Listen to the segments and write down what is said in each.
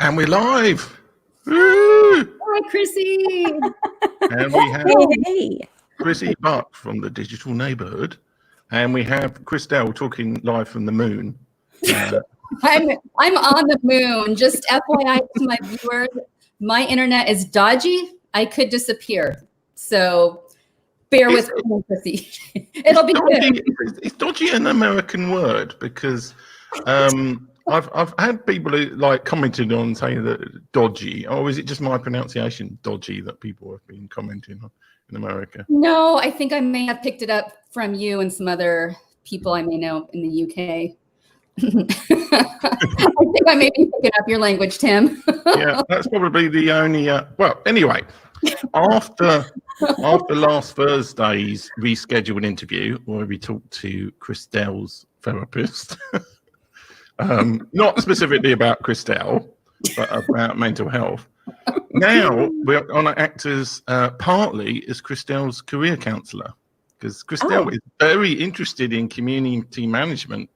And we're live. Woo! Hi, Krissy. And we have Hey. Krissy Buck from the Digital Neighborhood. And we have Christelle talking live from the moon. I'm on the moon. Just FYI to my viewers, my internet is dodgy. I could disappear. So bear with me, Krissy. It'll be good. Is dodgy an American word? Because I've had people who like commented on saying that dodgy, or is it just my pronunciation dodgy that people have been commenting on in America? No, I think I may have picked it up from you and some other people I may know in the UK. I think I may be picking up your language, Tim. Yeah, that's probably the only. Well, anyway, after last Thursday's rescheduled interview where we talked to Christelle's therapist, not specifically about Christelle, but about mental health. Now we're going to act as partly as Christelle's career counsellor, because Christelle is very interested in community management.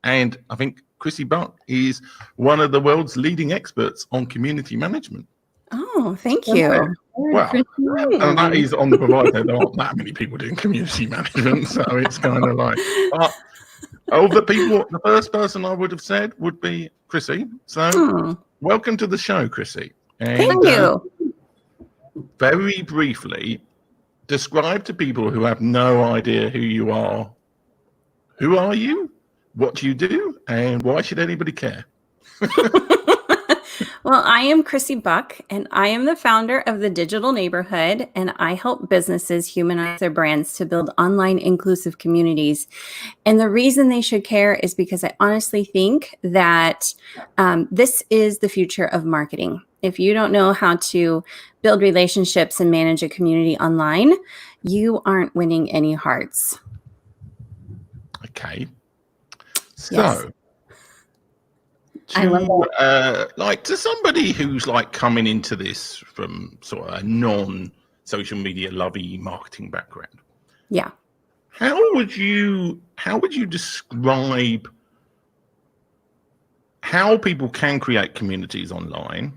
And I think Krissy Buck is one of the world's leading experts on community management. Oh, thank you. Well, and that is on the provider. There aren't that many people doing community management, so it's kind of like. But of the people, the first person I would have said would be Krissy. So, welcome to the show, Krissy. And, thank you. Very briefly, describe to people who have no idea who you are. Who are you? What do you do? And why should anybody care? Well, I am Krissy Buck, and I am the founder of the Digital Neighborhood, and I help businesses humanize their brands to build online inclusive communities. And the reason they should care is because I honestly think that this is the future of marketing. If you don't know how to build relationships and manage a community online, you aren't winning any hearts. Okay. So, yes. to somebody who's like coming into this from sort of a non-social media lovey marketing background. Yeah. How would you describe how people can create communities online,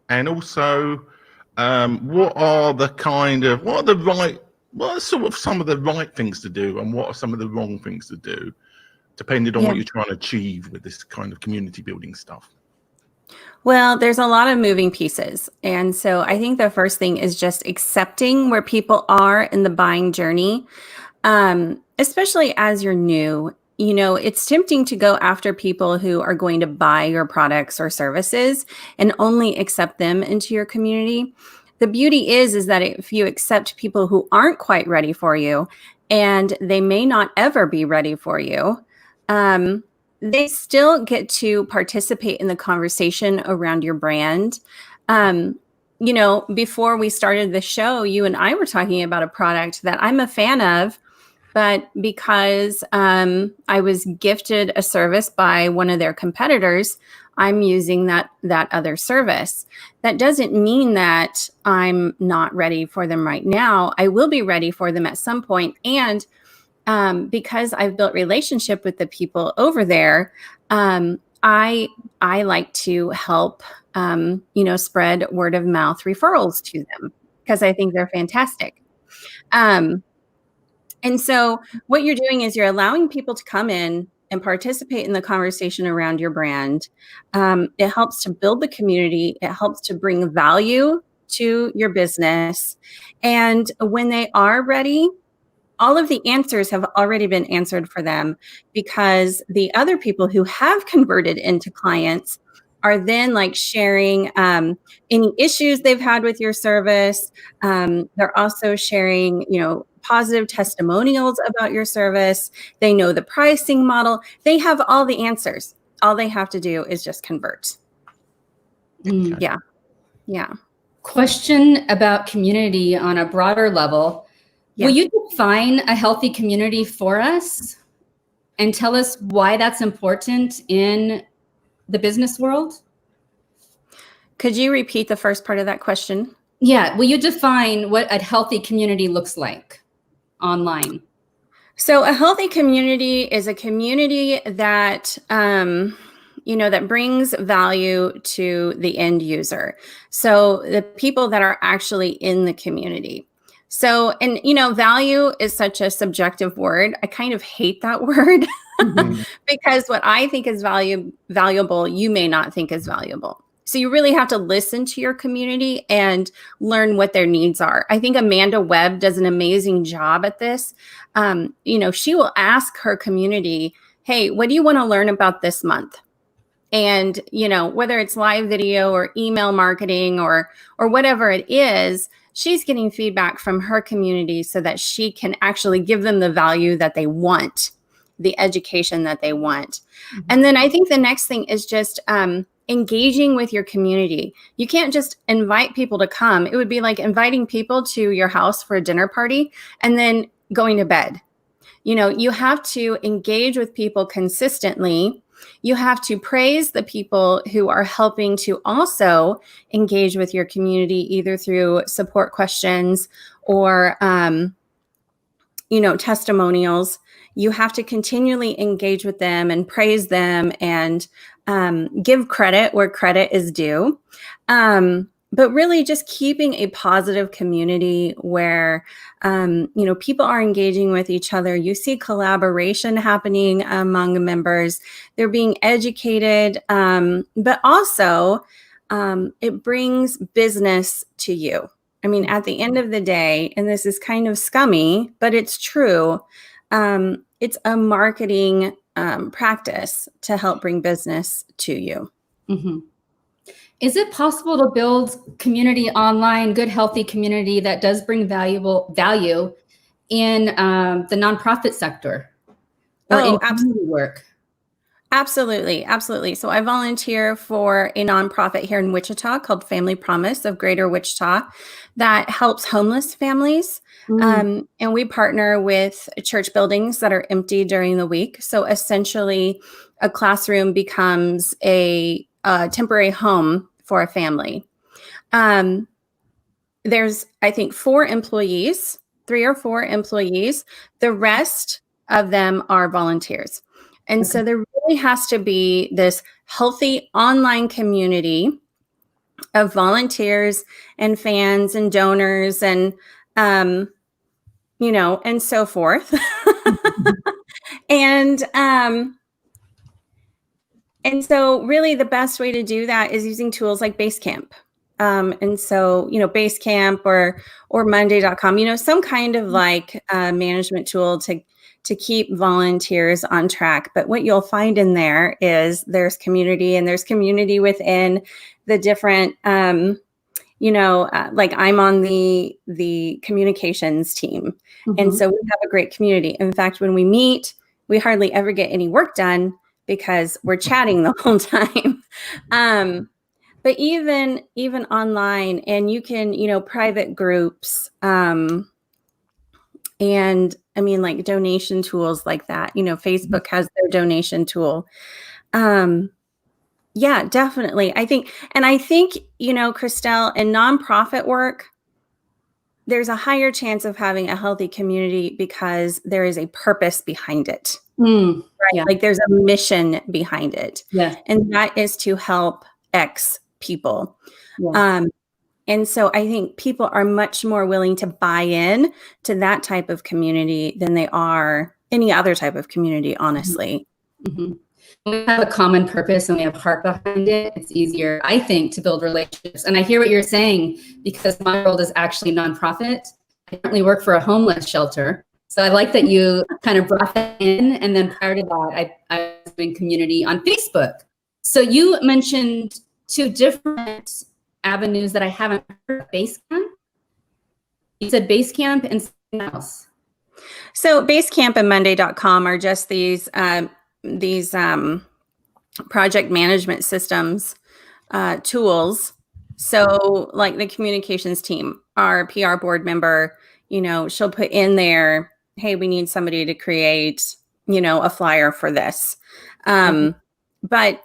and also what are sort of some of the right things to do, and what are some of the wrong things to do, depending on what you're trying to achieve with this kind of community building stuff? Well, there's a lot of moving pieces. And so I think the first thing is just accepting where people are in the buying journey, especially as you're new. You know, it's tempting to go after people who are going to buy your products or services and only accept them into your community. The beauty is that if you accept people who aren't quite ready for you, and they may not ever be ready for you, they still get to participate in the conversation around your brand. You know, before we started the show, you and I were talking about a product that I'm a fan of, but because I was gifted a service by one of their competitors, I'm using that other service. That doesn't mean that I'm not ready for them right now. I will be ready for them at some point. And because I've built relationship with the people over there, I like to help, spread word of mouth referrals to them because I think they're fantastic. And so what you're doing is you're allowing people to come in and participate in the conversation around your brand. It helps to build the community. It helps to bring value to your business. And when they are ready, all of the answers have already been answered for them, because the other people who have converted into clients are then like sharing any issues they've had with your service. They're also sharing, positive testimonials about your service. They know the pricing model. They have all the answers. All they have to do is just convert. Okay. Yeah. Question about community on a broader level. Yeah. Will you define a healthy community for us and tell us why that's important in the business world? Could you repeat the first part of that question? Yeah. Will you define what a healthy community looks like online? So a healthy community is a community that that brings value to the end user. So the people that are actually in the community. So, and, value is such a subjective word. I kind of hate that word because what I think is valuable, you may not think is valuable. So you really have to listen to your community and learn what their needs are. I think Amanda Webb does an amazing job at this. She will ask her community, hey, what do you want to learn about this month? And, whether it's live video or email marketing or whatever it is, she's getting feedback from her community so that she can actually give them the value that they want, the education that they want. And then I think the next thing is just engaging with your community. You can't just invite people to come. It would be like inviting people to your house for a dinner party and then going to bed. You have to engage with people consistently. You have to praise the people who are helping to also engage with your community, either through support questions or, testimonials. You have to continually engage with them and praise them and give credit where credit is due. But really just keeping a positive community where, people are engaging with each other. You see collaboration happening among members. They're being educated, but also it brings business to you. I mean, at the end of the day, and this is kind of scummy, but it's true. It's a marketing practice to help bring business to you. Mm-hmm. Is it possible to build community online, good, healthy community that does bring value in the nonprofit sector or in community work? Absolutely. Absolutely. So I volunteer for a nonprofit here in Wichita called Family Promise of Greater Wichita that helps homeless families. And we partner with church buildings that are empty during the week. So essentially a classroom becomes a temporary home for a family. There's, I think, 3 or 4 employees. The rest of them are volunteers. And so there really has to be this healthy online community of volunteers and fans and donors and, and so forth. And so really the best way to do that is using tools like Basecamp. And so, Basecamp or Monday.com, some kind of like management tool to keep volunteers on track. But what you'll find in there is there's community and there's community within the different, like I'm on the communications team. And so we have a great community. In fact, when we meet, we hardly ever get any work done because we're chatting the whole time. But even online, and you can, private groups, and I mean, like donation tools like that, Facebook has their donation tool. Yeah, definitely. I think, Christelle, in nonprofit work, there's a higher chance of having a healthy community because there is a purpose behind it. Right? Yeah. Like there's a mission behind it. Yeah. And that is to help X people. Yeah. And so I think people are much more willing to buy in to that type of community than they are any other type of community, honestly. Mm-hmm. When we have a common purpose and we have heart behind it, it's easier, I think, to build relationships. And I hear what you're saying because my world is actually nonprofit. I currently work for a homeless shelter. So I like that you kind of brought that in. And then prior to that, I was doing community on Facebook. So you mentioned 2 different avenues that I haven't heard. Basecamp? You said Basecamp and something else. So Basecamp and Monday.com are just these project management systems tools. So like the communications team, our PR board member, she'll put in there, hey, we need somebody to create, a flyer for this. But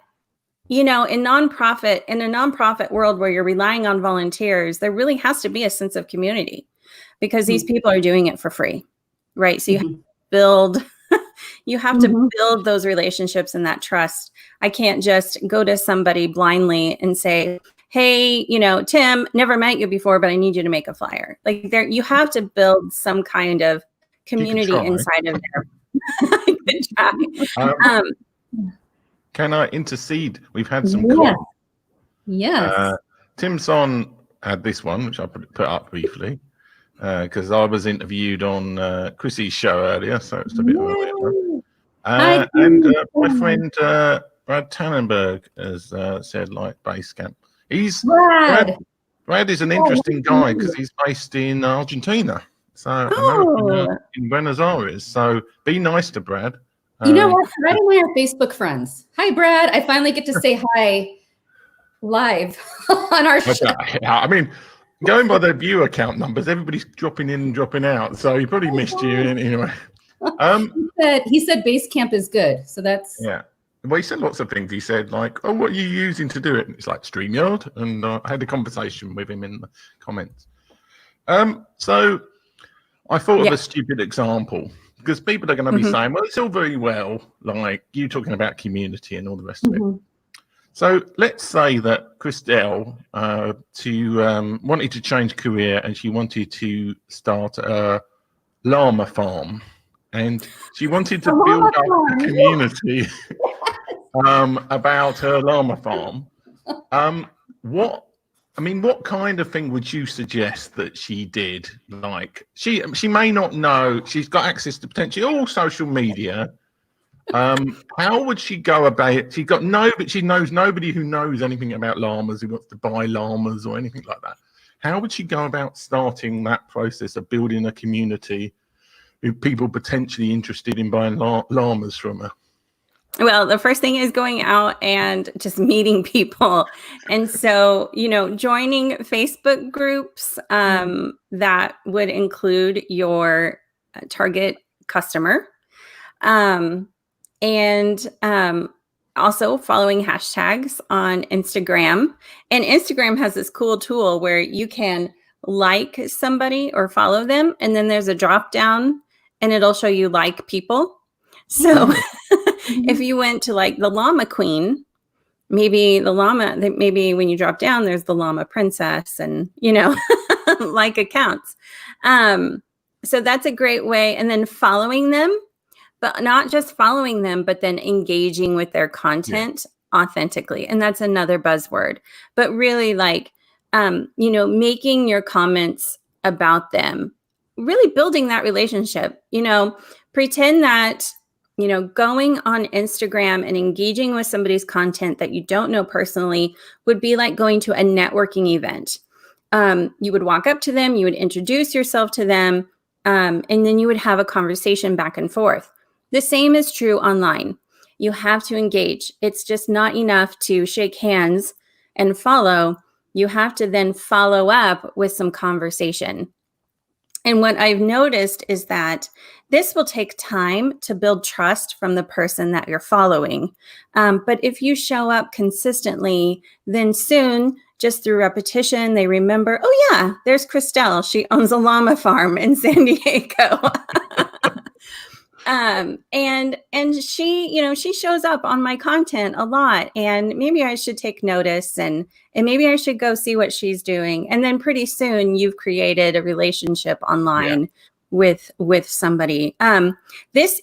in a nonprofit world where you're relying on volunteers, there really has to be a sense of community because these people are doing it for free, right? So you have to build, You have to build those relationships and that trust. I can't just go to somebody blindly and say, hey, Tim, never met you before, but I need you to make a flyer. Like you have to build some kind of community inside of there. Good try. Can I intercede? We've had some comments. Yes. Tim Son had this one, which I put up briefly, because I was interviewed on Krissy's show earlier, so it's a bit earlier. And my friend Brad Tannenberg has said, like, Basecamp. Brad is an interesting guy because he's based in Argentina, so in Buenos Aires. So be nice to Brad. You know what? Brad and I are Facebook friends. Hi, Brad. I finally get to say hi live on our show. I mean, going by the viewer count numbers, everybody's dropping in and dropping out, so he probably missed you anyway. He said Basecamp is good, so that's Well, he said lots of things. He said, like, "Oh, what are you using to do it?" And it's like StreamYard, and I had a conversation with him in the comments. So I thought of a stupid example, because people are going to be saying, well, it's all very well, like you talking about community and all the rest of it. So let's say that Christelle wanted to change career and she wanted to start a llama farm, and she wanted to build up a community about her llama farm. What kind of thing would you suggest that she did? Like, she may not know, she's got access to potentially all social media. How would she go about it? She knows nobody who knows anything about llamas, who wants to buy llamas or anything like that. How would she go about starting that process of building a community with people potentially interested in buying llamas from her? Well, the first thing is going out and just meeting people. And so, joining Facebook groups that would include your target customer. And also following hashtags on Instagram. And Instagram has this cool tool where you can like somebody or follow them, and then there's a drop down and it'll show you like people. So if you went to like the llama queen, maybe when you drop down, there's the llama princess and, like accounts. So that's a great way. And then following them, but not just following them, but then engaging with their content authentically. And that's another buzzword, but really like, making your comments about them, really building that relationship, pretend that, going on Instagram and engaging with somebody's content that you don't know personally would be like going to a networking event. You would walk up to them, you would introduce yourself to them, and then you would have a conversation back and forth. The same is true online. You have to engage. It's just not enough to shake hands and follow. You have to then follow up with some conversation. And what I've noticed is that this will take time to build trust from the person that you're following. But if you show up consistently, then soon, just through repetition, they remember, oh yeah, there's Christelle. She owns a llama farm in San Diego. And she shows up on my content a lot, and maybe I should take notice and maybe I should go see what she's doing. And then pretty soon you've created a relationship online with somebody. This,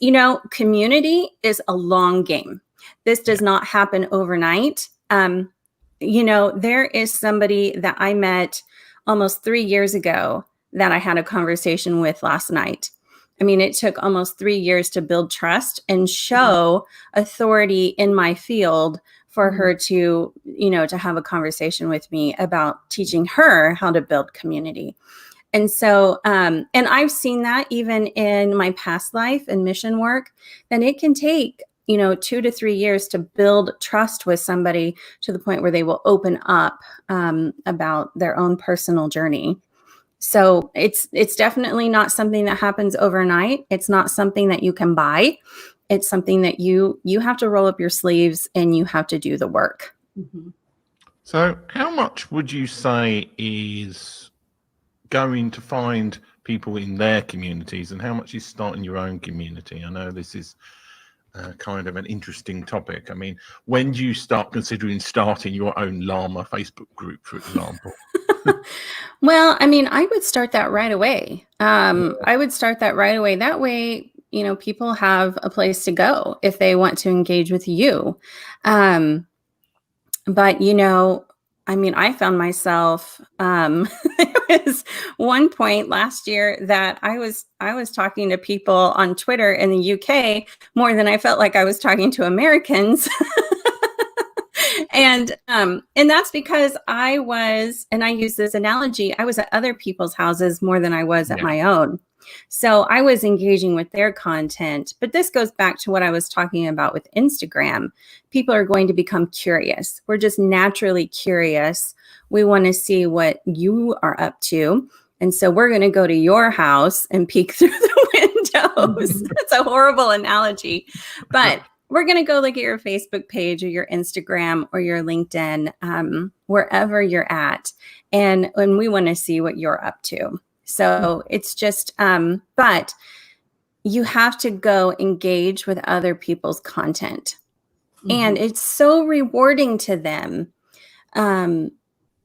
community is a long game. This does not happen overnight. There is somebody that I met almost 3 years ago that I had a conversation with last night. I mean, it took almost 3 years to build trust and show authority in my field for her to, to have a conversation with me about teaching her how to build community. And so, and I've seen that even in my past life and mission work, that it can take, 2 to 3 years to build trust with somebody to the point where they will open up about their own personal journey. So it's definitely not something that happens overnight. It's not something that you can buy. It's something that you have to roll up your sleeves and you have to do the work. Mm-hmm. So how much would you say is going to find people in their communities, and how much is starting your own community? I know this is kind of an interesting topic. I mean, when do you start considering starting your own llama Facebook group, for example? Well, I mean, I would start that right away. I would start that right away. That way, you know, people have a place to go if they want to engage with you. But, you know, I mean, I found myself, there was one point last year that I was talking to people on Twitter in the UK more than I felt like I was talking to Americans. And that's because I was, and I use this analogy, I was at other people's houses more than I was at my own. So I was engaging with their content, but this goes back to what I was talking about with Instagram. People are going to become curious. We're just naturally curious. We want to see what you are up to. And so we're going to go to your house and peek through the windows. That's a horrible analogy, but we're going to go look at your Facebook page or your Instagram or your LinkedIn, wherever you're at. And we want to see what you're up to. So it's just, but you have to go engage with other people's content. And it's so rewarding to them. You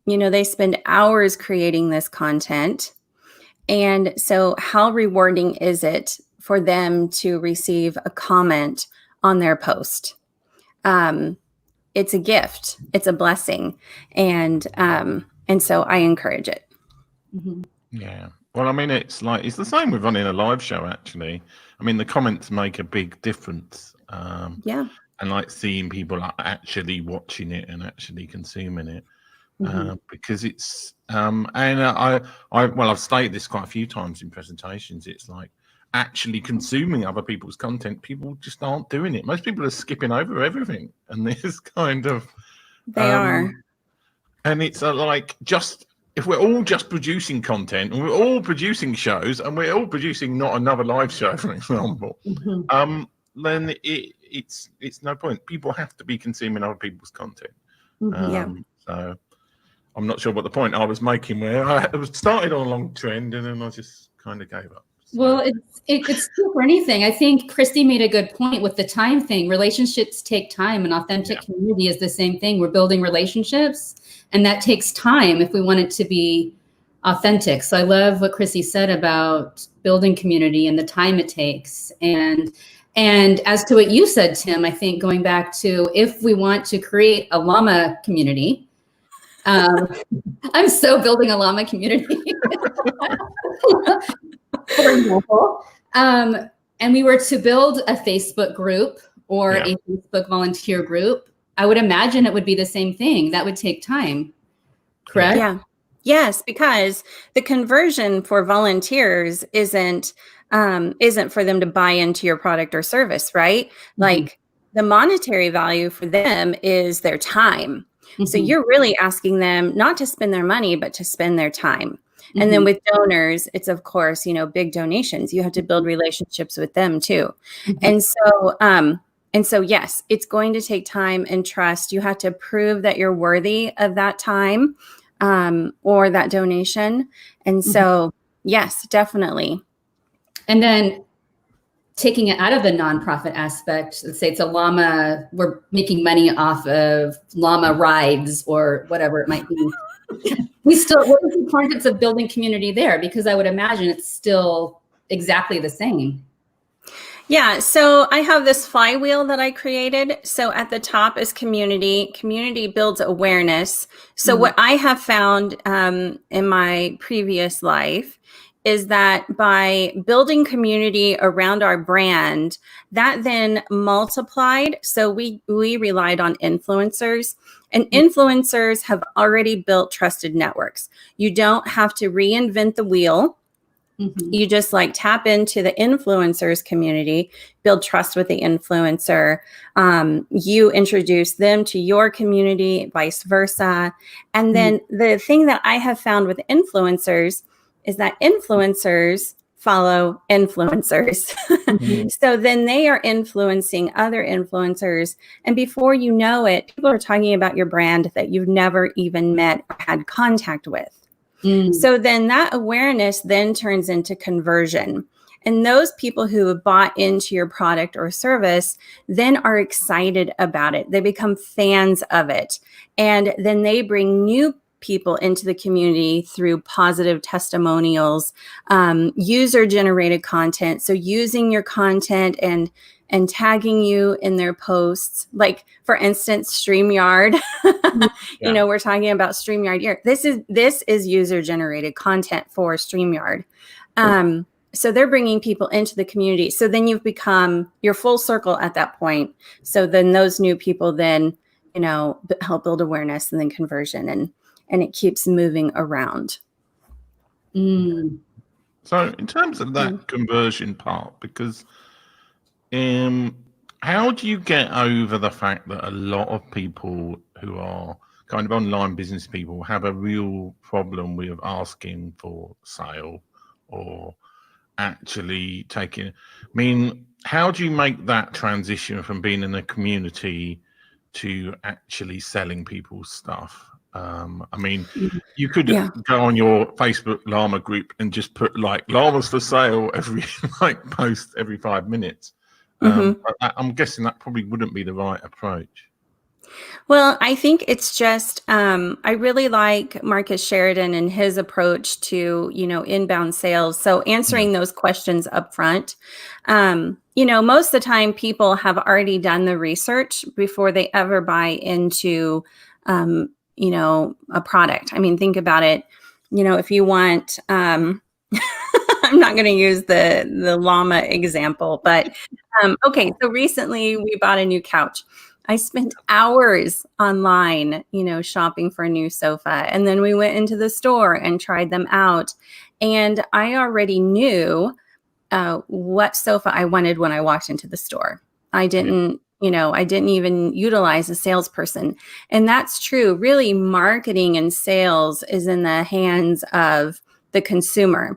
know, they spend hours creating this content. And so how rewarding is it for them to receive a comment on their post? It's a gift. It's a blessing. And so I encourage it. Yeah. Well, I mean, it's the same with running a live show, actually. I mean, the comments make a big difference. Yeah. And like seeing people actually watching it and actually consuming it. Because it's, and I've stated this quite a few times in presentations. It's like actually consuming other people's content. People just aren't doing it. Most people are skipping over everything. And this kind of, they are. And it's like just, if we're all just producing content and we're all producing shows and we're all producing not another live show, for example, then it's no point. People have to be consuming other people's content. So I'm not sure what the point I was making where I was started on a long trend and then I just kind of gave up. So. Well, it's true for anything. I think Krissy made a good point with the time thing. Relationships take time, and authentic community is the same thing. We're building relationships. And that takes time if we want it to be authentic. So I love what Krissy said about building community and the time it takes. And as to what you said, Tim, I think going back to if we want to create a llama community, I'm so building a llama community, for example. And we were to build a Facebook group or a Facebook volunteer group, I would imagine it would be the same thing. That would take time, correct? Yeah. Yes, because the conversion for volunteers isn't for them to buy into your product or service, right? Like the monetary value for them is their time. So you're really asking them not to spend their money, but to spend their time. And then with donors, it's of course, you know, big donations. You have to build relationships with them too. And so, yes, it's going to take time and trust. You have to prove that you're worthy of that time or that donation. And so, yes, definitely. And then taking it out of the nonprofit aspect, let's say it's a llama, we're making money off of llama rides or whatever it might be. What is the concepts of building community there? Because I would imagine it's still exactly the same. Yeah, so I have this flywheel that I created. So at the top is community. Community builds awareness. So what I have found in my previous life is that by building community around our brand, that then multiplied. So we relied on influencers, and influencers have already built trusted networks. You don't have to reinvent the wheel. You just like tap into the influencers community, build trust with the influencer. You introduce them to your community, vice versa. And then the thing that I have found with influencers is that influencers follow influencers. So then they are influencing other influencers. And before you know it, people are talking about your brand that you've never even met or had contact with. So then that awareness then turns into conversion. And those people who have bought into your product or service then are excited about it. They become fans of it. And then they bring new people into the community through positive testimonials, user-generated content. So using your content and tagging you in their posts. Like, for instance, StreamYard. You know, we're talking about StreamYard here. This is user-generated content for StreamYard. So they're bringing people into the community. So then you've become your full circle at that point. So then those new people then, you know, help build awareness and then conversion, and it keeps moving around. So in terms of that conversion part, because how do you get over the fact that a lot of people who are kind of online business people have a real problem with asking for sale or actually taking, I mean, how do you make that transition from being in a community to actually selling people's stuff? I mean, you could go on your Facebook llama group and just put like llamas for sale every like post every 5 minutes. I'm guessing that probably wouldn't be the right approach. Well, I think it's just, I really like Marcus Sheridan and his approach to, you know, inbound sales. So answering those questions up front. You know, most of the time people have already done the research before they ever buy into, you know, a product. I mean, think about it. You know, if you want, I'm not going to use the llama example, but okay. So recently we bought a new couch. I spent hours online, you know, shopping for a new sofa. And then we went into the store and tried them out. And I already knew what sofa I wanted when I walked into the store. I didn't, you know, I didn't even utilize a salesperson. And that's true. Really, marketing and sales is in the hands of the consumer.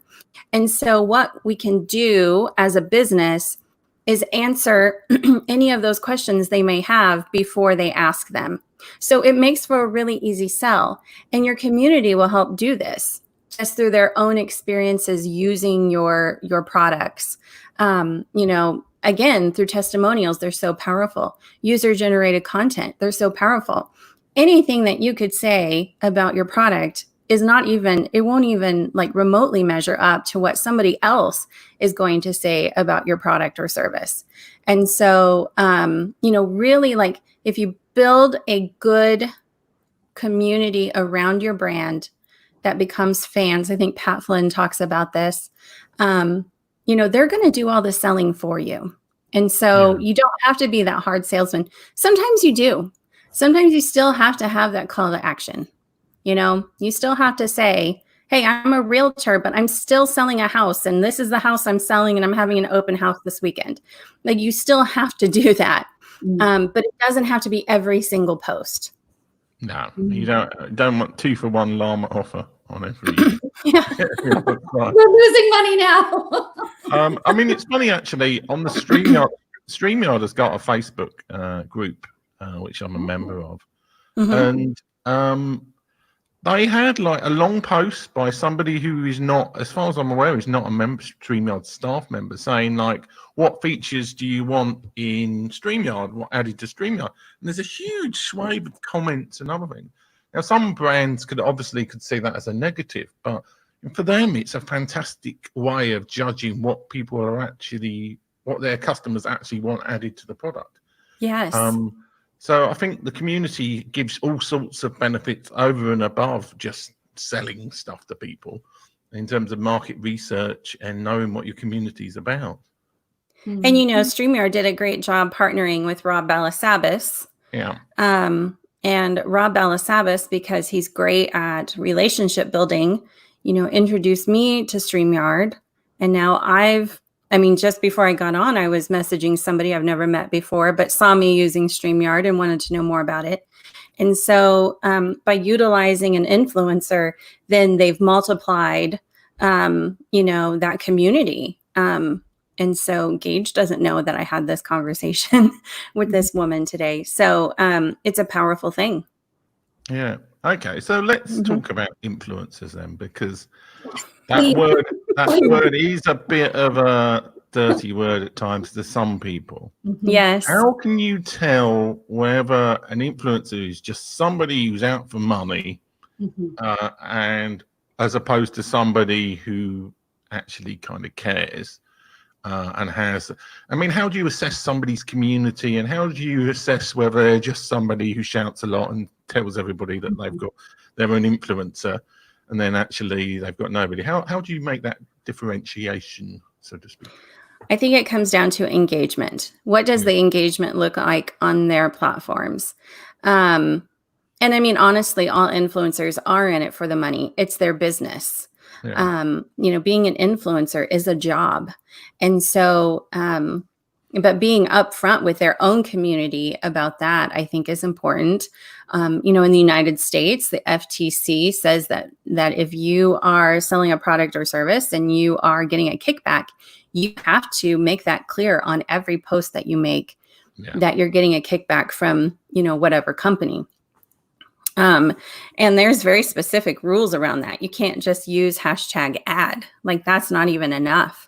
And so what we can do as a business is answer any of those questions they may have before they ask them. So it makes for a really easy sell. And your community will help do this just through their own experiences using your products. You know, again, through testimonials, they're so powerful. User-generated content, they're so powerful. Anything that you could say about your product is not even, it won't even like remotely measure up to what somebody else is going to say about your product or service. And so, you know, really, like, if you build a good community around your brand that becomes fans, I think Pat Flynn talks about this, you know, they're going to do all the selling for you. And so you don't have to be that hard salesman. Sometimes you do. Sometimes you still have to have that call to action. You know, you still have to say, hey, I'm a realtor, but I'm still selling a house, and this is the house I'm selling, and I'm having an open house this weekend. Like, you still have to do that. But it doesn't have to be every single post. No, you don't want 2-for-1 llama offer on every. We're losing money now. I mean, it's funny actually. On the StreamYard has got a Facebook group, which I'm a member of, and they had like a long post by somebody who is not, as far as I'm aware, is not a member, StreamYard staff member, saying like, what features do you want in StreamYard? What added to StreamYard? And there's a huge swathe of comments and other things. Now, some brands could see that as a negative, but for them, it's a fantastic way of judging what people are actually, what their customers actually want added to the product. Yes. So I think the community gives all sorts of benefits over and above just selling stuff to people in terms of market research and knowing what your community is about. And, you know, StreamYard did a great job partnering with Rob Balasabas. Yeah. And Rob Balasabas, because he's great at relationship building, you know, introduced me to StreamYard. And now just before I got on, I was messaging somebody I've never met before, but saw me using StreamYard and wanted to know more about it. And so by utilizing an influencer, then they've multiplied, you know, that community. And so Gage doesn't know that I had this conversation with this woman today. So it's a powerful thing. Yeah. Okay. So let's talk about influencers then, because that word, That word is a bit of a dirty word at times to some people. Yes. How can you tell whether an influencer is just somebody who's out for money, and as opposed to somebody who actually kind of cares and has? I mean, how do you assess somebody's community, and how do you assess whether they're just somebody who shouts a lot and tells everybody that they're an influencer, and then actually they've got nobody? How do you make that differentiation, so to speak? I think it comes down to engagement. What does the engagement look like on their platforms? And I mean, honestly, all influencers are in it for the money. It's their business. You know, being an influencer is a job. And so, but being upfront with their own community about that, I think is important. You know, in the United States, the FTC says that if you are selling a product or service and you are getting a kickback, you have to make that clear on every post that you make, that you're getting a kickback from, you know, whatever company. And there's very specific rules around that. You can't just use #ad. Like, that's not even enough.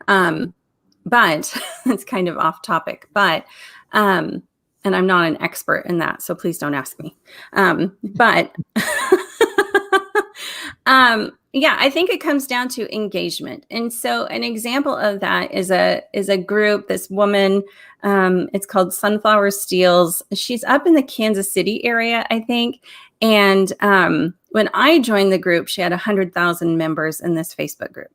But it's kind of off topic, but, and I'm not an expert in that, so please don't ask me. But yeah, I think it comes down to engagement. And so an example of that is a group, this woman, it's called Sunflower Steals. She's up in the Kansas City area, I think. And when I joined the group, she had 100,000 members in this Facebook group.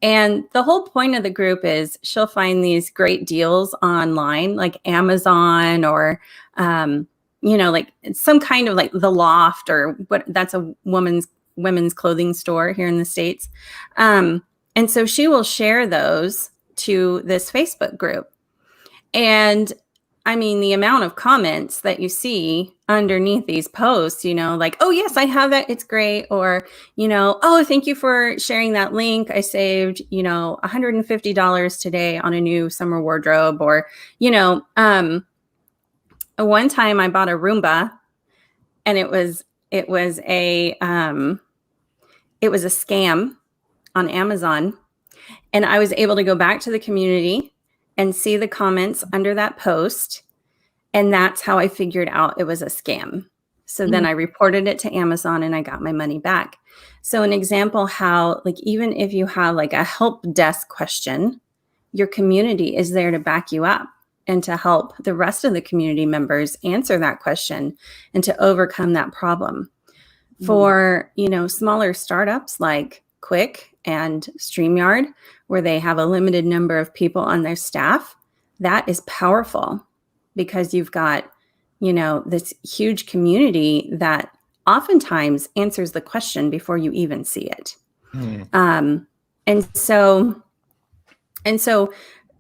And the whole point of the group is she'll find these great deals online, like Amazon or, you know, like some kind of like The Loft, or what, that's a women's clothing store here in the States. And so she will share those to this Facebook group. And I mean, the amount of comments that you see underneath these posts, you know, like, oh yes, I have that, it's great. Or, you know, oh, thank you for sharing that link. I saved, you know, $150 today on a new summer wardrobe. Or, you know, one time I bought a Roomba, and it was a scam on Amazon. And I was able to go back to the community and see the comments under that post. And that's how I figured out it was a scam. So then I reported it to Amazon and I got my money back. So an example how, like, even if you have like a help desk question, your community is there to back you up and to help the rest of the community members answer that question and to overcome that problem. For, you know, smaller startups like Quick and StreamYard, where they have a limited number of people on their staff, that is powerful because you've got, you know, this huge community that oftentimes answers the question before you even see it. And so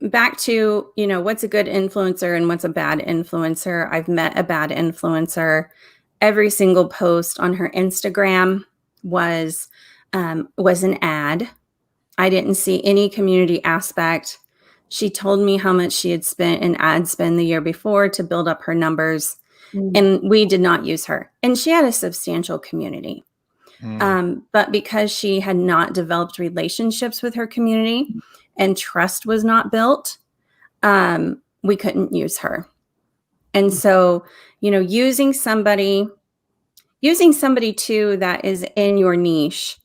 back to, you know, what's a good influencer and what's a bad influencer. I've met a bad influencer. Every single post on her Instagram was an ad. I didn't see any community aspect. She told me how much she had spent in ad spend the year before to build up her numbers, and we did not use her. And she had a substantial community. But because she had not developed relationships with her community and trust was not built, we couldn't use her. And so, you know, using somebody too that is in your niche.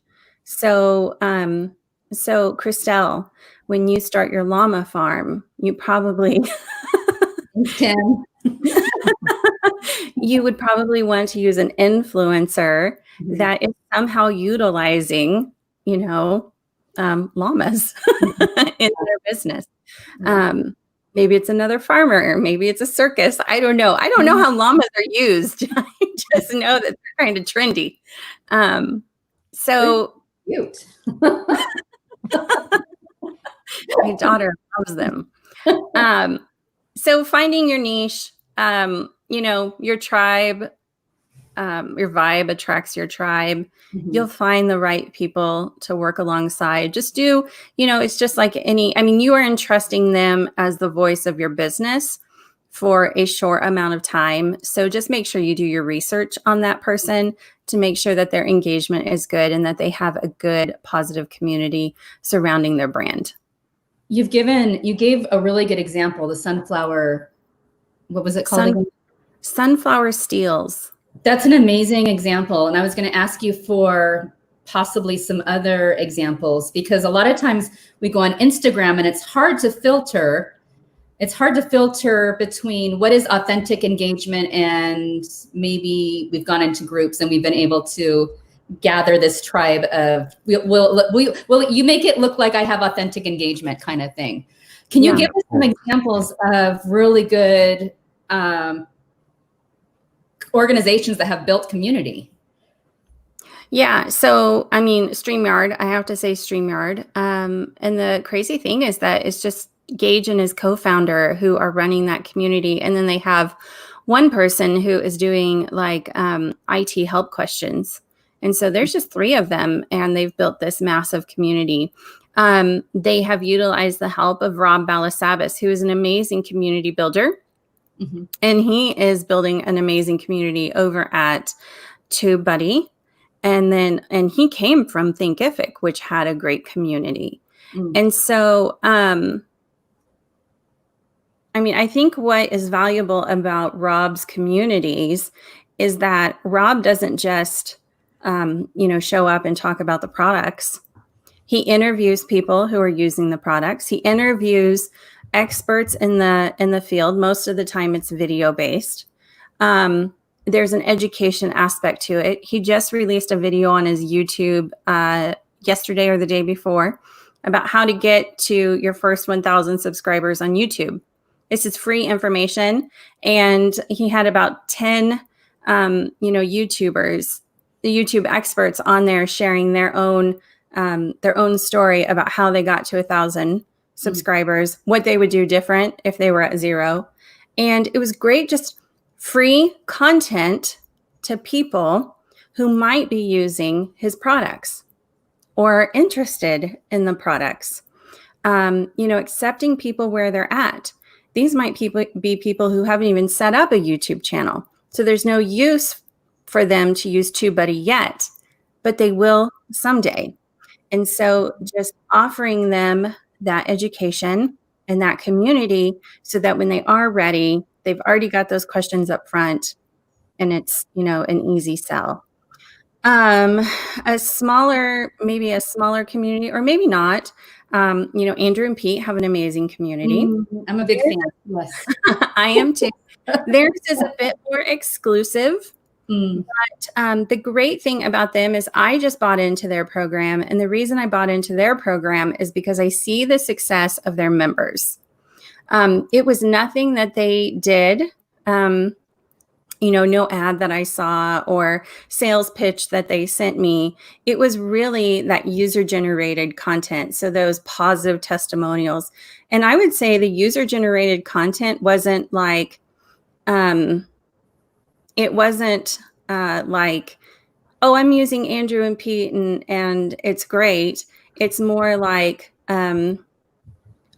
So Christelle, when you start your llama farm, you probably you would probably want to use an influencer that is somehow utilizing, you know, llamas in their business. Maybe it's another farmer, maybe it's a circus. I don't know. I don't know how llamas are used. I just know that they're kind of trendy. So cute. My daughter loves them. So finding your niche, you know, your tribe, your vibe attracts your tribe. You'll find the right people to work alongside. Just do, you know, it's just like you are entrusting them as the voice of your business for a short amount of time. So just make sure you do your research on that person to make sure that their engagement is good and that they have a good, positive community surrounding their brand. You gave a really good example, the sunflower, what was it called again? Sunflower steels. That's an amazing example. And I was going to ask you for possibly some other examples, because a lot of times we go on Instagram and it's hard to filter. It's hard to filter between what is authentic engagement and maybe we've gone into groups and we've been able to gather this tribe of, you make it look like I have authentic engagement kind of thing. Can you give us some examples of really good organizations that have built community? Yeah. So, I mean, StreamYard, I have to say StreamYard. And the crazy thing is that it's just Gage and his co-founder who are running that community. And then they have one person who is doing like IT help questions. And so there's just 3 of them, and they've built this massive community. They have utilized the help of Rob Balasabas, who is an amazing community builder. Mm-hmm. And he is building an amazing community over at TubeBuddy. And he came from Thinkific, which had a great community. Mm. And so, I mean, I think what is valuable about Rob's communities is that Rob doesn't just, show up and talk about the products. He interviews people who are using the products. He interviews experts in the field. Most of the time it's video based. There's an education aspect to it. He just released a video on his YouTube yesterday or the day before about how to get to your first 1,000 subscribers on YouTube. This is free information. And he had about 10, YouTubers, the YouTube experts on there sharing their own story about how they got to 1,000 subscribers, what they would do different if they were at 0. And it was great, just free content to people who might be using his products or interested in the products, accepting people where they're at. These might be people who haven't even set up a YouTube channel. So there's no use for them to use TubeBuddy yet, but they will someday. And so just offering them that education and that community so that when they are ready, they've already got those questions up front and it's, an easy sell. A smaller community, or maybe not. Andrew and Pete have an amazing community. I'm a big fan. Yes. I am too. Theirs is a bit more exclusive. But the great thing about them is I just bought into their program. And the reason I bought into their program is because I see the success of their members. It was nothing that they did, no ad that I saw or sales pitch that they sent me. It was really that user-generated content. So those positive testimonials. And I would say the user-generated content wasn't like, it wasn't like, oh, I'm using Andrew and Pete and it's great. It's more like, I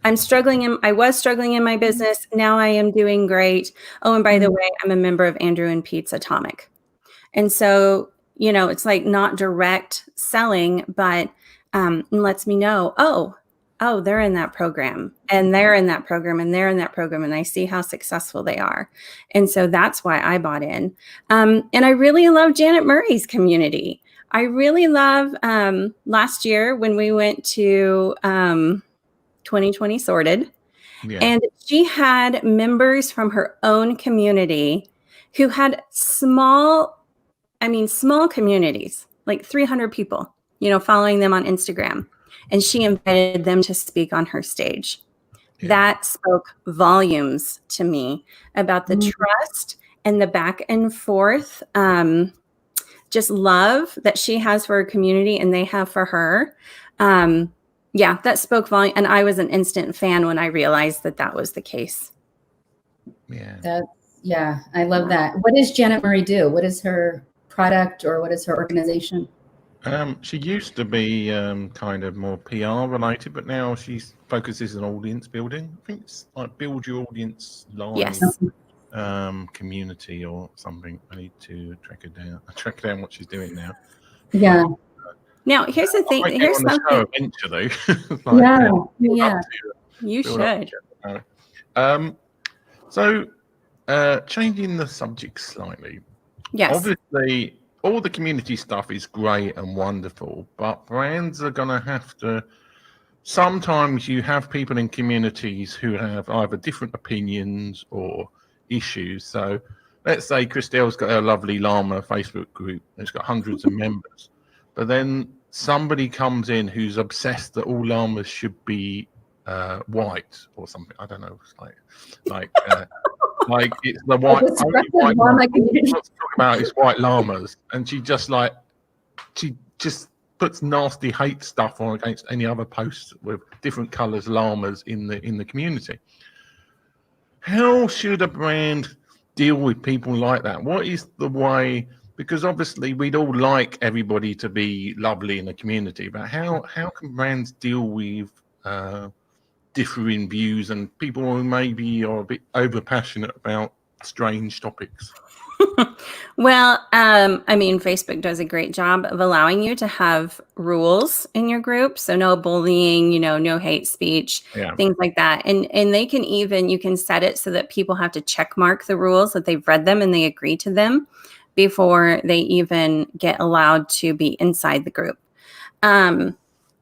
was struggling in my business. Now I am doing great. Oh, and by the way, I'm a member of Andrew and Pete's Atomic. And so, it's like not direct selling, but lets me know, oh, they're in that program and they're in that program and they're in that program. And I see how successful they are. And so that's why I bought in. And I really love Janet Murray's community. I really love last year when we went to 2020 Sorted. Yeah. And she had members from her own community who had small communities, like 300 people, following them on Instagram. And she invited them to speak on her stage. Yeah. That spoke volumes to me about the trust and the back and forth, just love that she has for her community and they have for her. That spoke volume. And I was an instant fan when I realized that was the case. Yeah. I love that. What does Janet Murray do? What is her product or what is her organization? She used to be kind of more PR related, but now she focuses on audience building. I think it's like build your audience live. Yes. community or something. I need to track down what she's doing now. Yeah. Now, here's the thing. I might get Here's on the something. show eventually. Yeah. You should. So, changing the subject slightly. Yes. Obviously, all the community stuff is great and wonderful, but brands are going to have to. Sometimes you have people in communities who have either different opinions or issues. So, let's say Christelle's got her lovely llama Facebook group. It's got hundreds of members, but then somebody comes in who's obsessed that all llamas should be white or something. I don't know. It's like it's the white. Only white llama. What's talking about is white llamas, and she just puts nasty hate stuff on against any other posts with different colours llamas in the community. How should a brand deal with people like that? What is the way? Because obviously we'd all like everybody to be lovely in the community, but how can brands deal with differing views and people who maybe are a bit over passionate about strange topics? Well, I mean, Facebook does a great job of allowing you to have rules in your group. So no bullying, no hate speech, things like that. And you can set it so that people have to check mark the rules, that they've read them and they agree to them before they even get allowed to be inside the group.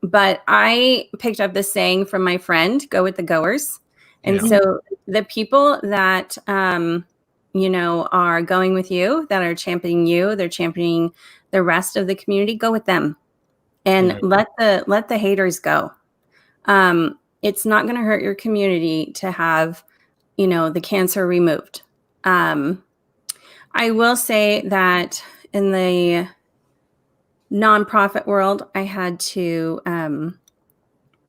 But I picked up this saying from my friend, go with the goers. And so the people that, are going with you, that are championing you, they're championing the rest of the community, go with them and let the haters go. It's not going to hurt your community to have, the cancer removed. I will say that in the nonprofit world, I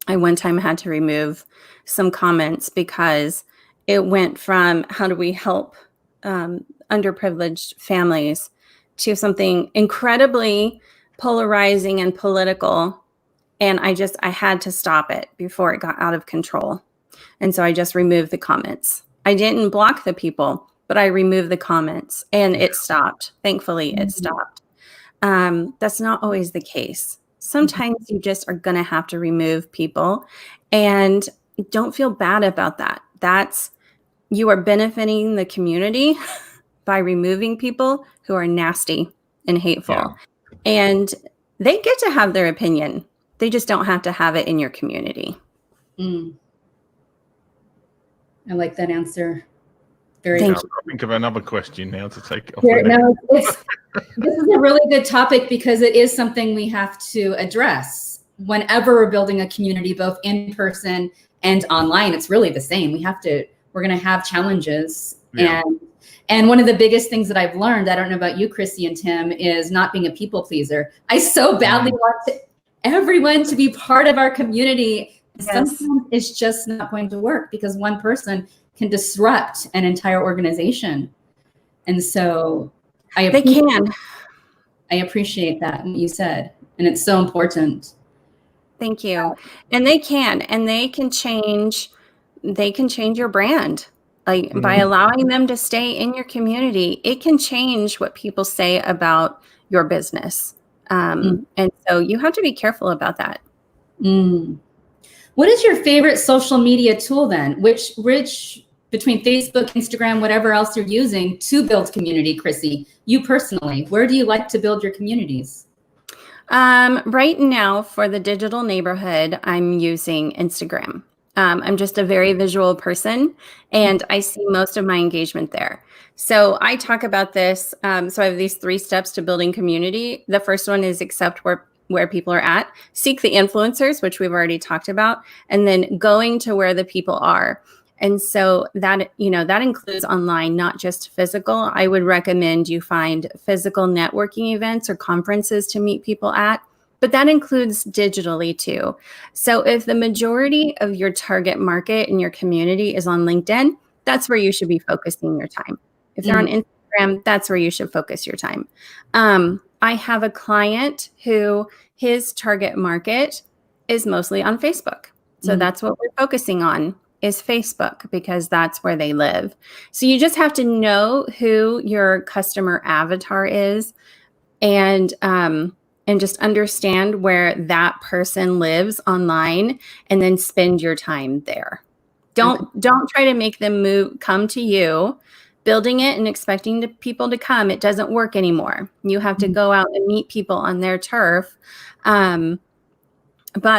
one time had to remove some comments because it went from how do we help underprivileged families to something incredibly polarizing and political. And I had to stop it before it got out of control. And so I just removed the comments. I didn't block the people, but I removed the comments and it stopped. Thankfully, it stopped. That's not always the case. Sometimes you just are going to have to remove people, and don't feel bad about that. You are benefiting the community by removing people who are nasty and hateful. And they get to have their opinion. They just don't have to have it in your community. I like that answer. Thank you. I'll think of another question now to take it off. This is a really good topic because it is something we have to address whenever we're building a community, both in person and online. It's really the same. We're going to have challenges. And one of the biggest things that I've learned, I don't know about you, Krissy and Tim, is not being a people pleaser. I so badly want everyone to be part of our community. Sometimes it's just not going to work because one person can disrupt an entire organization. And so I appreciate that, what you said. And it's so important. Thank you. And they can change your brand. By allowing them to stay in your community, it can change what people say about your business. And so you have to be careful about that. What is your favorite social media tool then? Which between Facebook, Instagram, whatever else you're using to build community, Krissy, you personally, where do you like to build your communities? Right now for the digital neighborhood, I'm using Instagram. I'm just a very visual person and I see most of my engagement there. So I talk about this. So I have these 3 steps to building community. The first one is accept where people are at, seek the influencers, which we've already talked about, and then going to where the people are. And so that includes online, not just physical. I would recommend you find physical networking events or conferences to meet people at, but that includes digitally too. So if the majority of your target market in your community is on LinkedIn, that's where you should be focusing your time. If they're on Instagram, that's where you should focus your time. I have a client who his target market is mostly on Facebook. So that's what we're focusing on. is Facebook, because that's where they live. So you just have to know who your customer avatar is, and just understand where that person lives online, and then spend your time there. Don't try to make them come to you, building it and expecting people to come. It doesn't work anymore. You have to go out and meet people on their turf. But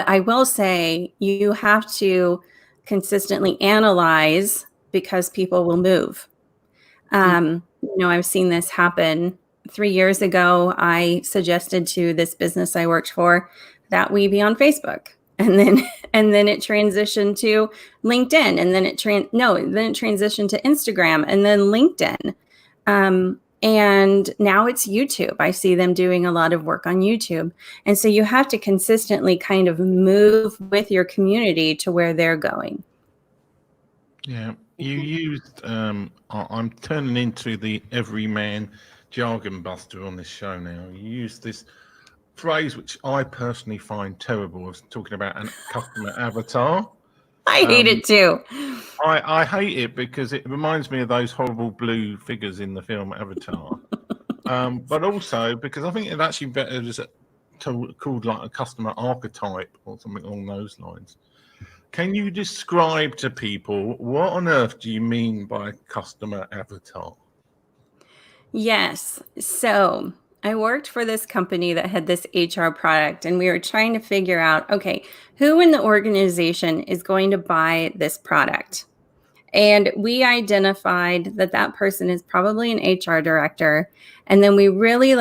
I will say you have to consistently analyze, because people will move. I've seen this happen. 3 years ago, I suggested to this business I worked for that we be on Facebook, and then it transitioned to LinkedIn, and then it transitioned to Instagram, and then LinkedIn, and now it's YouTube. I see them doing a lot of work on YouTube, and so you have to consistently kind of move with your community to where they're going. Yeah, you used. I'm turning into the everyman jargon buster on this show now. You use this phrase, which I personally find terrible, of talking about a customer avatar. I hate it too. I hate it because it reminds me of those horrible blue figures in the film Avatar. But also because I think it actually better is called like a customer archetype or something along those lines. Can you describe to people what on earth do you mean by customer avatar? Yes. So I worked for this company that had this HR product, and we were trying to figure out, okay, who in the organization is going to buy this product? And we identified that person is probably an HR director. And then we really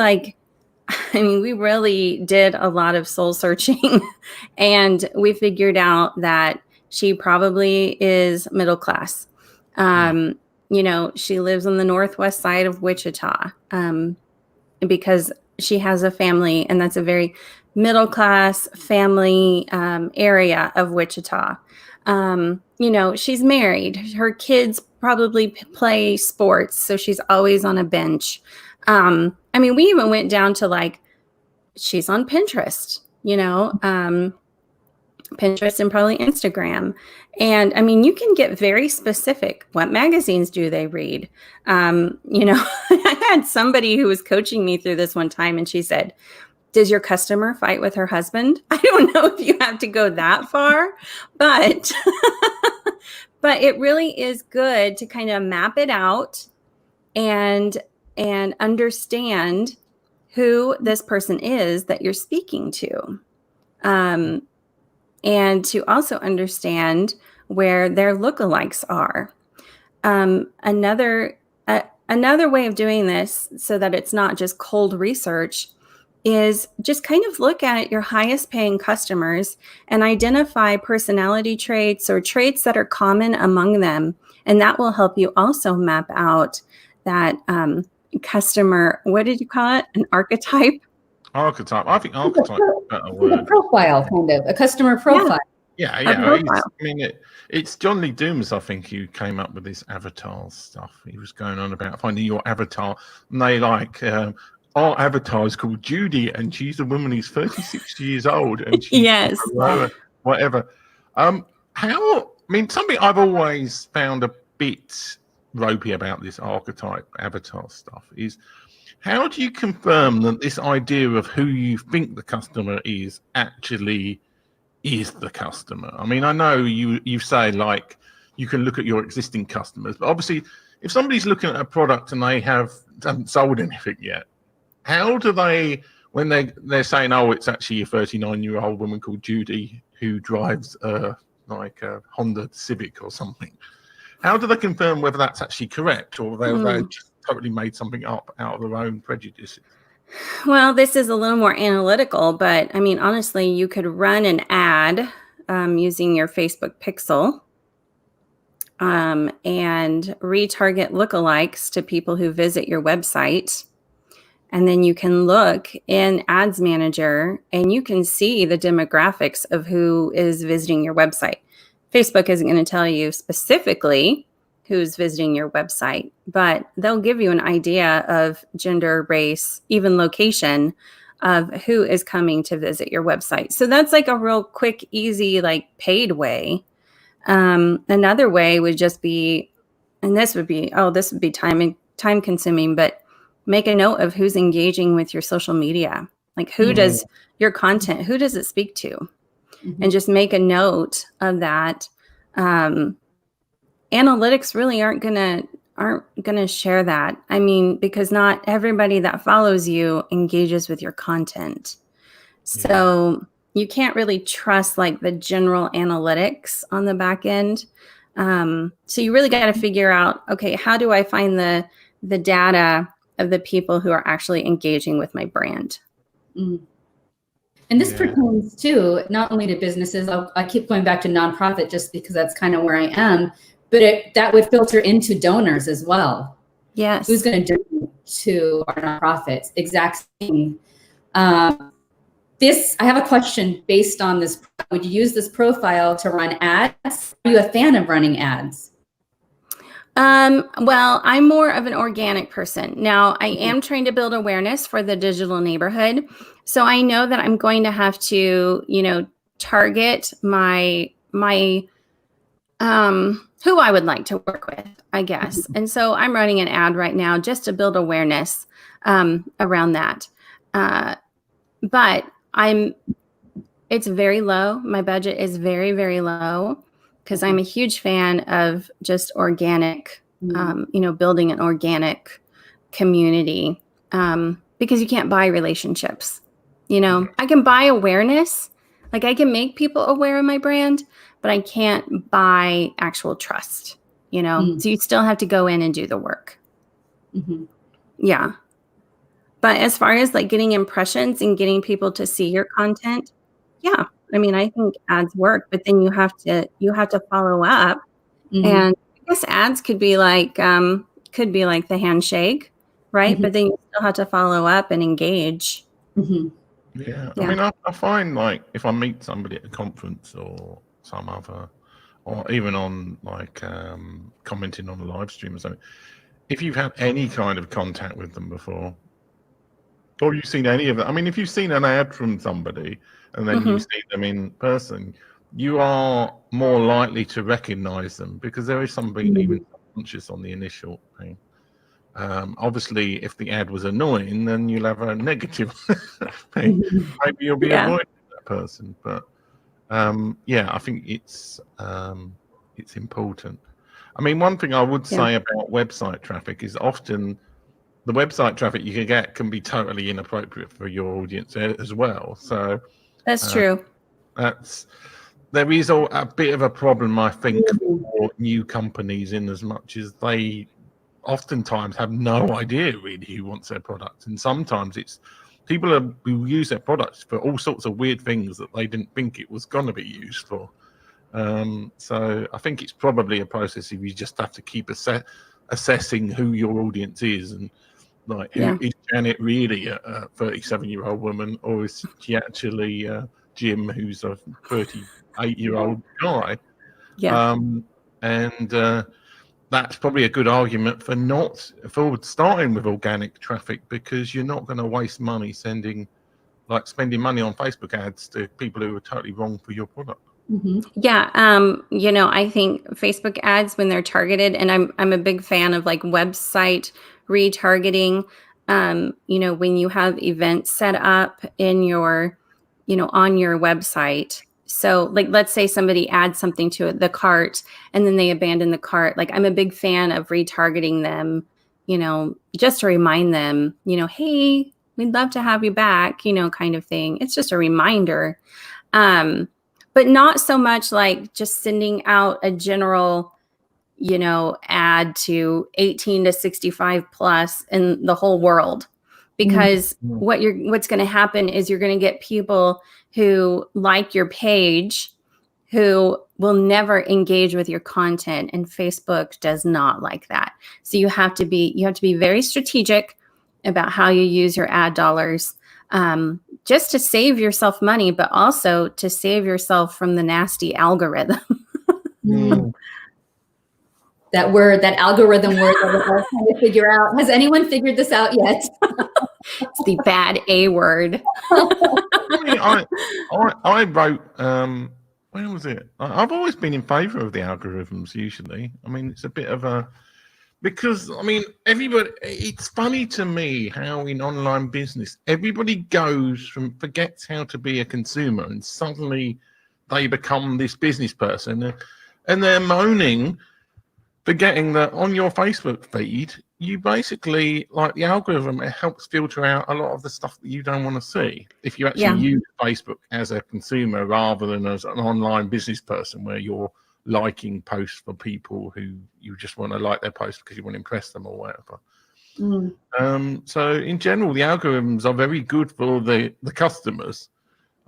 we really did a lot of soul searching, and we figured out that she probably is middle class. She lives on the northwest side of Wichita, because she has a family, and that's a very middle class family area of Wichita. She's married. Her kids probably play sports, so she's always on a bench. We even went down to she's on Pinterest, Pinterest and probably Instagram. And you can get very specific. What magazines do they read? I had somebody who was coaching me through this one time, and she said, does your customer fight with her husband? I don't know if you have to go that far, but but it really is good to kind of map it out and understand who this person is that you're speaking to. And to also understand where their lookalikes are. Another way of doing this, so that it's not just cold research, is just kind of look at your highest paying customers and identify personality traits or traits that are common among them. And that will help you also map out that customer, what did you call it? An archetype? Archetype. I think archetype is a better word. A profile, kind of. A customer profile. Yeah. It's John Lee Dooms, I think, who came up with this avatar stuff. He was going on about finding your avatar. And they our avatar is called Judy, and she's a woman who's 36 years old. And she's yes. Whatever. Something I've always found a bit ropey about this archetype avatar stuff is, how do you confirm that this idea of who you think the customer is actually is the customer? I know you say you can look at your existing customers, but obviously if somebody's looking at a product and they haven't sold anything yet, how do they, when they're saying, oh, it's actually a 39-year-old woman called Judy who drives a Honda Civic or something, how do they confirm whether that's actually correct, or they just totally made something up out of their own prejudices? Well, this is a little more analytical, but honestly, you could run an ad using your Facebook pixel and retarget lookalikes to people who visit your website. And then you can look in Ads Manager and you can see the demographics of who is visiting your website. Facebook isn't going to tell you specifically who's visiting your website, but they'll give you an idea of gender, race, even location of who is coming to visit your website. So that's a real quick, easy, paid way Another way would just be, and this would be time consuming, but make a note of who's engaging with your social media. Like who does your content, who does it speak to? And just make a note of that. Analytics really aren't gonna share that. I mean, because not everybody that follows you engages with your content. So you can't really trust like the general analytics on the back end. So you really got to figure out, okay, how do I find the data of the people who are actually engaging with my brand? And this pertains to not only to businesses. I keep going back to nonprofit just because that's kind of where I am, but that would filter into donors as well. Yes. Who's going to donate to our nonprofits? Exact thing. I have a question based on this. Would you use this profile to run ads? Are you a fan of running ads? Well, I'm more of an organic person. Now, I am trying to build awareness for the digital neighborhood. So I know that I'm going to have to, target my who I would like to work with, I guess. And so I'm running an ad right now just to build awareness around that. But it's very low. My budget is very, very low because I'm a huge fan of just organic, building an organic community because you can't buy relationships. I can buy awareness. Like I can make people aware of my brand, but I can't buy actual trust, So you still have to go in and do the work. Yeah. But as far as like getting impressions and getting people to see your content, yeah. I mean, I think ads work, but then you have to follow up. And I guess ads could be like the handshake, right? But then you still have to follow up and engage. Yeah. I mean, I find like if I meet somebody at a conference or some other, or even on like commenting on a live stream or something, if you've had any kind of contact with them before, or you've seen any of that, I mean, if you've seen an ad from somebody and then you see them in person, you are more likely to recognize them because there is something even subconscious on the initial thing. Obviously, if the ad was annoying, then you'll have a negative thing. Maybe you'll be avoiding that person. But I think it's important. I mean, one thing I would say about website traffic is often the website traffic you can get can be totally inappropriate for your audience as well. So that's true. There is a bit of a problem, I think, for new companies in as much as they oftentimes have no idea really who wants their product, and sometimes it's people who use their products for all sorts of weird things that they didn't think it was going to be used for. So I think it's probably a process if you just have to keep assessing who your audience is and like is Janet really a 37-year-old woman, or is she actually Jim, who's a 38-year-old guy? That's probably a good argument for starting with organic traffic, because you're not going to waste money spending money on Facebook ads to people who are totally wrong for your product. Yeah. I think Facebook ads, when they're targeted, and I'm a big fan of like website retargeting, when you have events set up in your, on your website. So like, let's say somebody adds something to the cart and then they abandon the cart. Like I'm a big fan of retargeting them, just to remind them, hey, we'd love to have you back, kind of thing. It's just a reminder. But not so much like just sending out a general, ad to 18 to 65 plus in the whole world. Because what's going to happen is you're going to get people who like your page who will never engage with your content, and Facebook does not like that. So you have to be very strategic about how you use your ad dollars, just to save yourself money, but also to save yourself from the nasty algorithm. That algorithm word that we're all trying to figure out. Has anyone figured this out yet? It's the bad A word. I wrote when was it? I've always been in favour of the algorithms. Usually, I mean, it's a bit of a because I mean, everybody. It's funny to me how in online business everybody forgets how to be a consumer, and suddenly they become this business person, and they're moaning, forgetting that on your Facebook feed, you basically, like the algorithm, it helps filter out a lot of the stuff that you don't want to see. If you actually use Facebook as a consumer rather than as an online business person where you're liking posts for people who you just want to like their posts because you want to impress them or whatever. So in general, the algorithms are very good for the customers.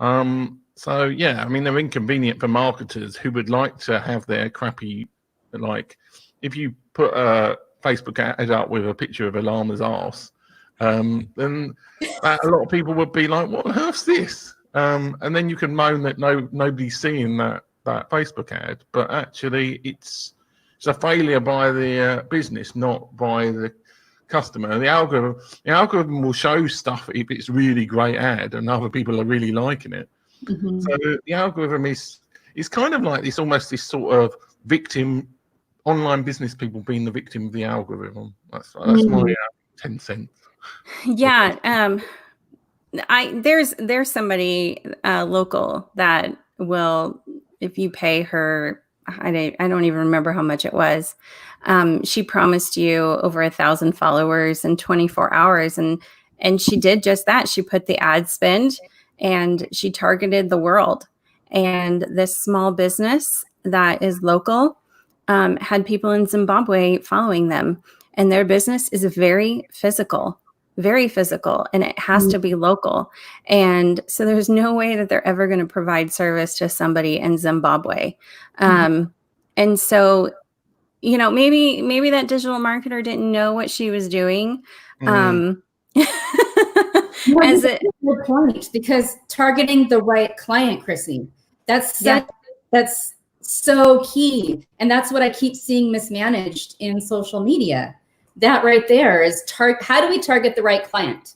So yeah, I mean, they're inconvenient for marketers who would like to have their crappy, like if you put a Facebook ad up with a picture of a llama's arse, then a lot of people would be like, what on earth's this? And then you can moan that nobody's seeing that Facebook ad, but actually it's a failure by the business, not by the customer. The algorithm will show stuff if it's really great ad and other people are really liking it. So the algorithm is kind of like this, almost this sort of victim, online business people being the victim of the algorithm. That's my 10 cents. Yeah. There's somebody local that will, if you pay her, I don't even remember how much it was. She promised you over 1,000 followers in 24 hours. And she did just that. She put the ad spend and she targeted the world. And this small business that is local had people in Zimbabwe following them. And their business is very physical, and it has to be local. And so there's no way that they're ever going to provide service to somebody in Zimbabwe. And so, you know, maybe that digital marketer didn't know what she was doing. That's a good point, because targeting the right client, Krissy, that's so key. And that's what I keep seeing mismanaged in social media. That right there is how do we target the right client?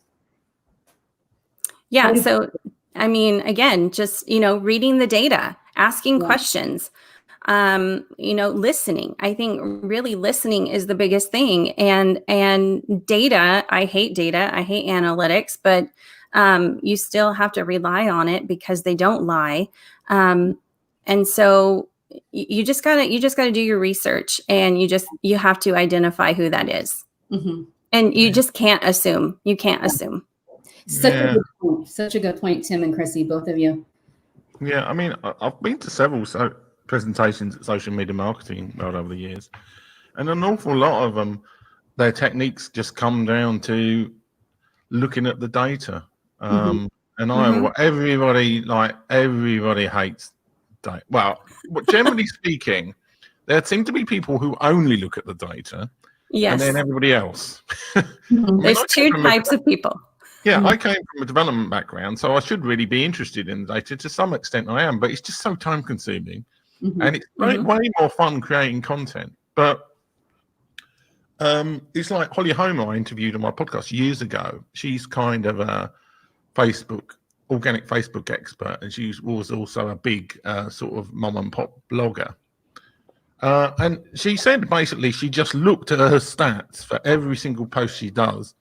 Yeah. So, I mean, again, just, you know, reading the data, asking questions, you know, listening. I think really listening is the biggest thing. And data, I hate analytics, but you still have to rely on it because they don't lie. And so you just gotta do your research, and you have to identify who that is. And you just can't assume. You can't assume. Such a good point, Tim and Krissy, both of you. Yeah, I mean, I've been to several presentations at social media marketing world over the years, and an awful lot of them, their techniques just come down to looking at the data. And everybody hates data. Well, generally speaking, there seem to be people who only look at the data, and then everybody else. There's two types of people. Yeah, I came from a development background, so I should really be interested in the data. To some extent I am, but it's just so time consuming. And it's way more fun creating content. But it's like Holly Homer I interviewed on my podcast years ago. She's kind of a organic Facebook expert, and she was also a big sort of mom and pop blogger. And she said basically she just looked at her stats for every single post she does,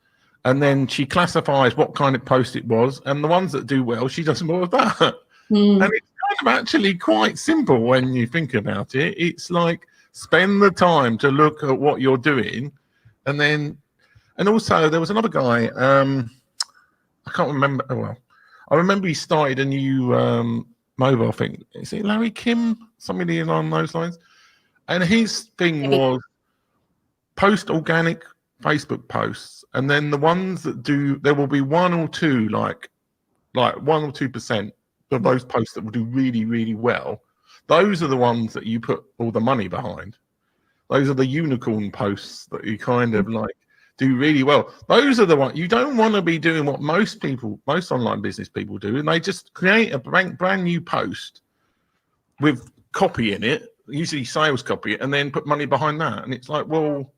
and then she classifies what kind of post it was, and the ones that do well, she does more of that. And it's kind of actually quite simple when you think about it. It's like spend the time to look at what you're doing, and also there was another guy, I can't remember. Well, I remember he started a new mobile thing. Is it Larry Kim? Somebody along those lines. And his thing was post organic Facebook posts, and then the ones that do, there will be 1 or 2, like 1 or 2% of those posts that will do really, really well. Those are the ones that you put all the money behind. Those are the unicorn posts that you kind of like do really well. Those are the ones you don't want to be doing what most online business people do, and they just create a brand new post with copy in it, usually sales copy, and then put money behind that. And it's like, well,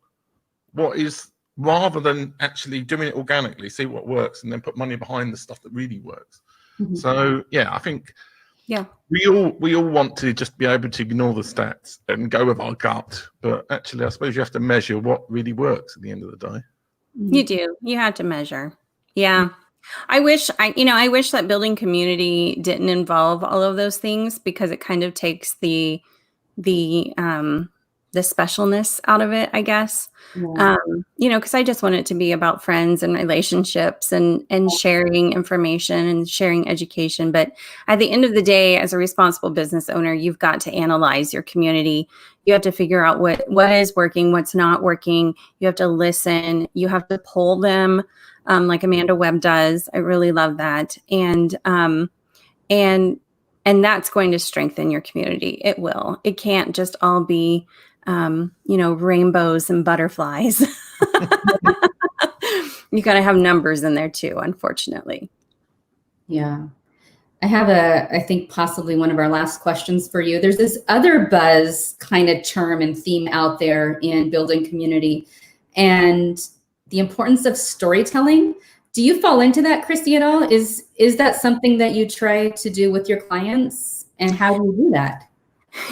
rather than actually doing it organically, see what works, and then put money behind the stuff that really works. So yeah, I think Yeah. We all want to just be able to ignore the stats and go with our gut, but actually, I suppose you have to measure what really works at the end of the day. You do. You have to measure. Yeah. I wish that building community didn't involve all of those things, because it kind of takes the specialness out of it, I guess. Yeah. Because I just want it to be about friends and relationships and sharing information and sharing education. But at the end of the day, as a responsible business owner, you've got to analyze your community. You have to figure out what is working, what's not working. You have to listen. You have to poll them, like Amanda Webb does. I really love that. And that's going to strengthen your community. It will. It can't just all be, rainbows and butterflies. You got to have numbers in there too, unfortunately. Yeah. I have I think possibly one of our last questions for you. There's this other buzz kind of term and theme out there in building community, and the importance of storytelling. Do you fall into that, Krissy, at all? Is that something that you try to do with your clients, and how do you do that?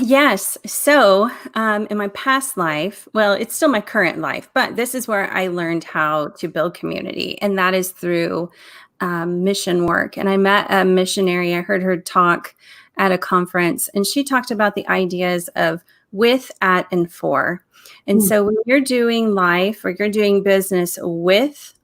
Yes. So in my past life, well, it's still my current life, but this is where I learned how to build community. And that is through mission work. And I met a missionary. I heard her talk at a conference, and she talked about the ideas of with, at, and for. And so when you're doing life or you're doing business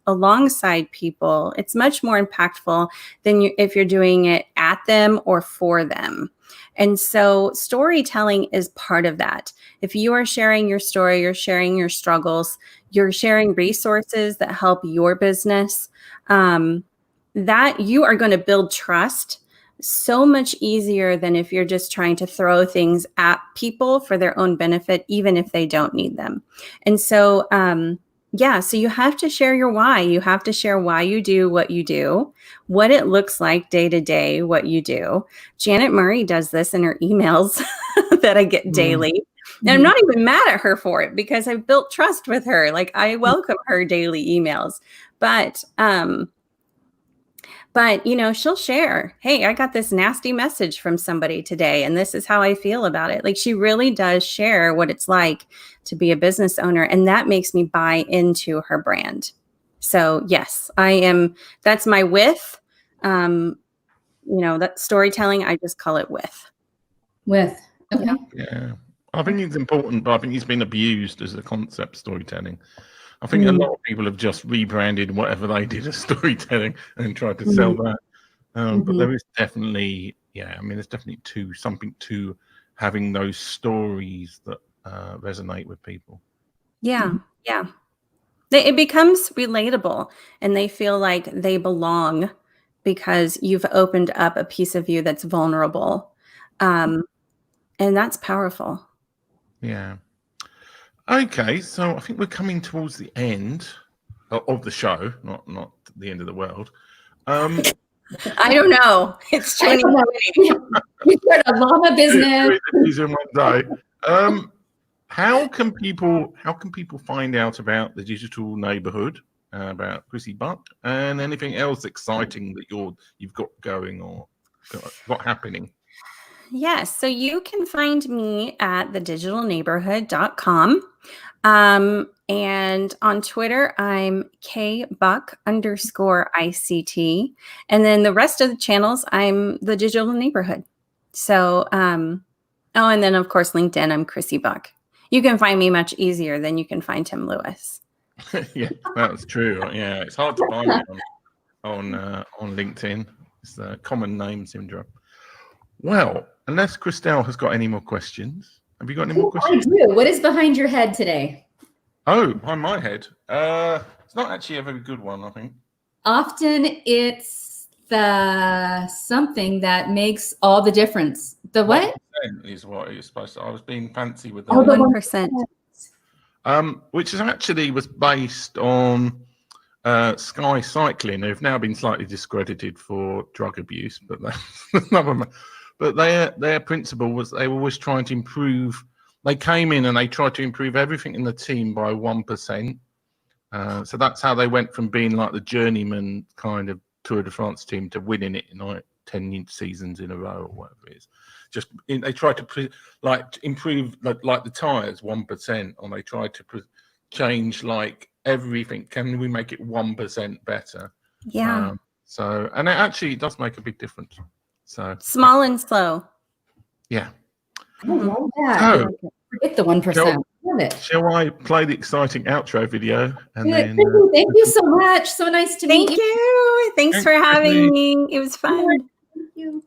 alongside people, it's much more impactful than if you're doing it at them or for them. And so storytelling is part of that. If you are sharing your story, you're sharing your struggles, you're sharing resources that help your business, that you are going to build trust so much easier than if you're just trying to throw things at people for their own benefit, even if they don't need them. And so, so you have to share your why. You have to share why you do what you do, what it looks like day to day, what you do. Janet Murray does this in her emails that I get daily. And I'm not even mad at her for it, because I've built trust with her. Like, I welcome her daily emails. But she'll share, hey, I got this nasty message from somebody today, and this is how I feel about it. Like, she really does share what it's like to be a business owner. And that makes me buy into her brand. So yes, that's my with, that storytelling, I just call it with. With. Okay. Yeah. I think it's important, but I think it's been abused as a concept, storytelling. I think a lot of people have just rebranded whatever they did as storytelling and tried to sell that. But there is definitely, there's definitely something to having those stories that resonate with people. Yeah. Yeah. It becomes relatable, and they feel like they belong because you've opened up a piece of you that's vulnerable. And that's powerful. Yeah. Okay, so I think we're coming towards the end of the show, not the end of the world. I don't know. It's 2020. We start a llama business. In one day. How can people find out about the digital neighborhood, about Krissy Buck, and anything else exciting that you've got going or got happening? Yes. So you can find me at thedigitalneighborhood.com. And on Twitter, I'm kbuck_ICT. And then the rest of the channels, I'm the Digital Neighborhood. So, and then of course, LinkedIn, I'm Krissy Buck. You can find me much easier than you can find Tim Lewis. Yeah, that's true. Yeah, it's hard to find me on LinkedIn. It's the common name syndrome. Well, unless Christelle has got any more questions. Have you got any more questions? I do. What is behind your head today? Oh, behind my head. It's not actually a very good one, I think. Often it's the something that makes all the difference. The what? Is what it's supposed to. I was being fancy with that. 1%. Which was based on Sky Cycling, who've now been slightly discredited for drug abuse, but that's another matter. But their principle was they were always trying to improve. They came in and they tried to improve everything in the team by 1%. So that's how they went from being like the journeyman kind of Tour de France team to winning it in like 10 seasons in a row or whatever it is. They try to improve like the tires 1%, and they try to change like everything. Can we make it 1% better? Yeah. And it actually does make a big difference. So small and slow. Yeah. I love that. So, forget the 1%. Love it. Shall I play the exciting outro video? And then, thank you so much. So nice to meet you. Thank you. Thanks for having me. It was fun. Thank you.